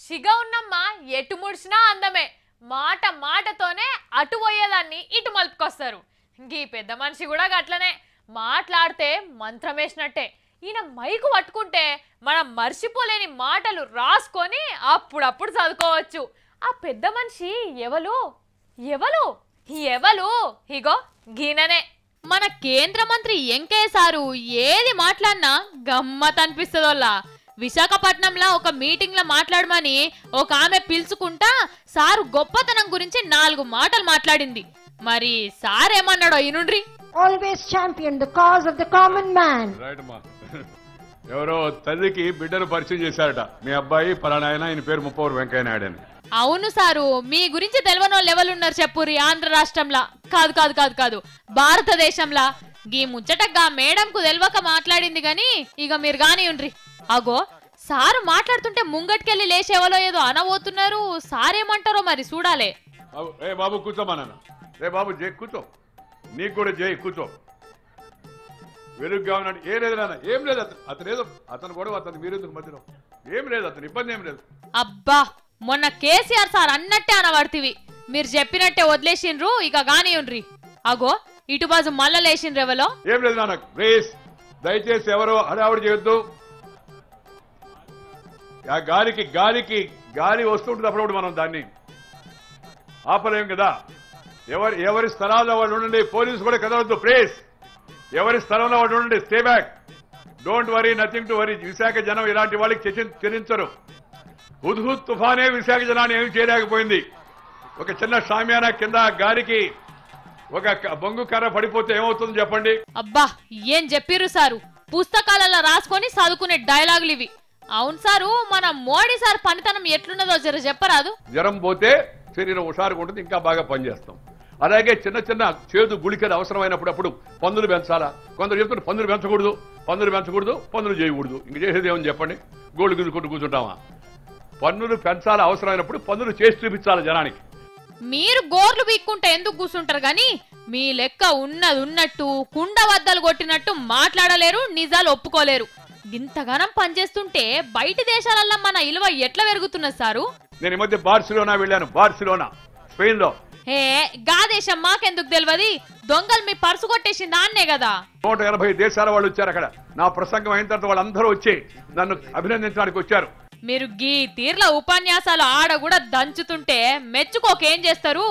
సిగా ఉన్నమ్మ ఎటు ముడిచినా అందమే మాట మాటతోనే అటు పోయేదాన్ని ఇటు మలుపుకొస్తారు. గీ పెద్ద మనిషి కూడా గట్లనే మాట్లాడితే మంత్రం వేసినట్టే. ఈయన మైకు పట్టుకుంటే మనం మర్చిపోలేని మాటలు రాసుకొని అప్పుడప్పుడు చదువుకోవచ్చు. ఆ పెద్ద మనిషి ఎవలు ఎవలు ఎవలు ఇగో గీననే మన కేంద్ర మంత్రి వెంకయ్య సారు. ఏది మాట్లాడినా గమ్మత్ అనిపిస్తుందోలా. విశాఖపట్నంలో ఒక మీటింగ్ లో మాట్లాడమని ఒక ఆమె పిలుచుకుంటా సారు గొప్పతనం గురించి 4 మాటలు మాట్లాడింది. మరి సార్ ఏమన్నాడో ఈనుండ్రి. Always champion the cause of the common man. Right అమ్మా. ఎవరో తల్లికి బిడ్డను పరిచయం చేశారట. మీ అబ్బాయి పలానా ఆయన పేరు ముప్పవరు వెంకయ్య నాయుడు అని. అవును సారు, మీ గురించి తెలియని వాళ్ళు ఎవరున్నారు చెప్పురి. ఆంధ్ర రాష్ట్రంలో కాదు కాదు కాదు కాదు భారతదేశంలో గీ ముచ్చటగా మేడంకు తెలియక మాట్లాడింది గాని ఇక మీరు గాని ఉండ్రి. అగో సారు మాట్లాడుతుంటే ముంగటికెళ్ళి లేచేవలో ఏదో అనబోతున్నారు. సారేమంటారో మరి చూడాలే. రే బాబు కూర్చోమా నాన్న. రే బాబు జై కూర్చో. నీకు కూడా జై కూర్చో. వెలుగుగా ఉన్నాడు. ఏం లేదు నాన్న, ఏం లేదు. అతను ఏదో అతను కూడా అతను మీరెందుకు మధ్యలో ఏం లేదు. అతను ఇబ్బంది ఏం లేదు. అబ్బా మొన్న కేసీఆర్ సార్ అన్నట్టే అనబడితివి. మీరు చెప్పినట్టే వదిలేసిండ్రు. ఇక గాని ఉండ్రి. అగో ఇటు బాజు మళ్ళా లేచిండ్రు ఎవలో. ఏం లేదు నాన్న. ప్లీజ్ దయచేసి ఎవరో హడావుడి చేయొద్దు. ఆ గాలి వస్తుంటుంది అప్పుడప్పుడు. మనం దాన్ని ఆపలేం కదా. ఎవరి స్థలాల్లో వాళ్ళు ఉండండి. పోలీసు కూడా కదలొద్దు ప్లీజ్. ఎవరి స్థలంలో వాళ్ళు ఉండండి. Stay back. Don't worry, nothing to worry. Visakha జనం ఇలాంటి వాళ్ళకి చరించరు. హుద్హుద్ తుఫానే విశాఖ జనాన్ని ఏమి చేయలేకపోయింది. ఒక చిన్న షామియానా కింద గాలికి ఒక బొంగు కర్ర పడిపోతే ఏమవుతుంది చెప్పండి. అబ్బా ఏం చెప్పిర్రు సారు. పుస్తకాలలో రాసుకొని చదువుకునే డైలాగులు ఇవి. అవును సారు, మన మోడీ సార్ పనితనం ఎట్లున్నదో జర చెప్పరాదు. జ్వరం పోతే శరీరం హుషారుగా ఉంటుంది, ఇంకా బాగా పనిచేస్తాం. అలాగే చిన్న చిన్న చేదు గుళికలు అవసరమైనప్పుడు పన్నులు పెంచాలా. కొందరు చెప్తున్నారు పన్నులు పెంచకూడదు, పన్నులు చేయకూడదు. ఇంక చేసేది ఏమని చెప్పండి. గోళ్ళు గిల్లుకుంటూ కూర్చుంటామా? పన్నులు పెంచాలా, అవసరమైనప్పుడు పన్నులు చేసి చూపించాలి జనానికి. మీరు గోర్లు పీక్కుంటే ఎందుకు కూర్చుంటారు గాని మీ లెక్క ఉన్నది ఉన్నట్టు కుండ వద్దలు కొట్టినట్టు మాట్లాడలేరు, నిజాలు ఒప్పుకోలేరు. ఇంతగానం పనిచేస్తుంటే బయటి దేశాలల్లో మన ఇలువ ఎట్లా పెరుగుతున్నది సారు? నేను ఈ మధ్య బార్సిలోనా వెళ్ళాను. బార్సిలోనా స్పెయిన్ లో. హే గా దేశం మాకెందుకు తెలియదు? దొంగలు మీ పర్సు కొట్టేసి దాన్నే కదా. 180 దేశాల వాళ్ళు వచ్చారు అక్కడ. నా ప్రసంగం అయిన తర్వాత వాళ్ళందరూ వచ్చి నన్ను అభినందించడానికి వచ్చారు. మీరు గీ తీర్ల ఉపన్యాసాలు ఆడ కూడా దంచుతుంటే మెచ్చుకోకేం చేస్తారు?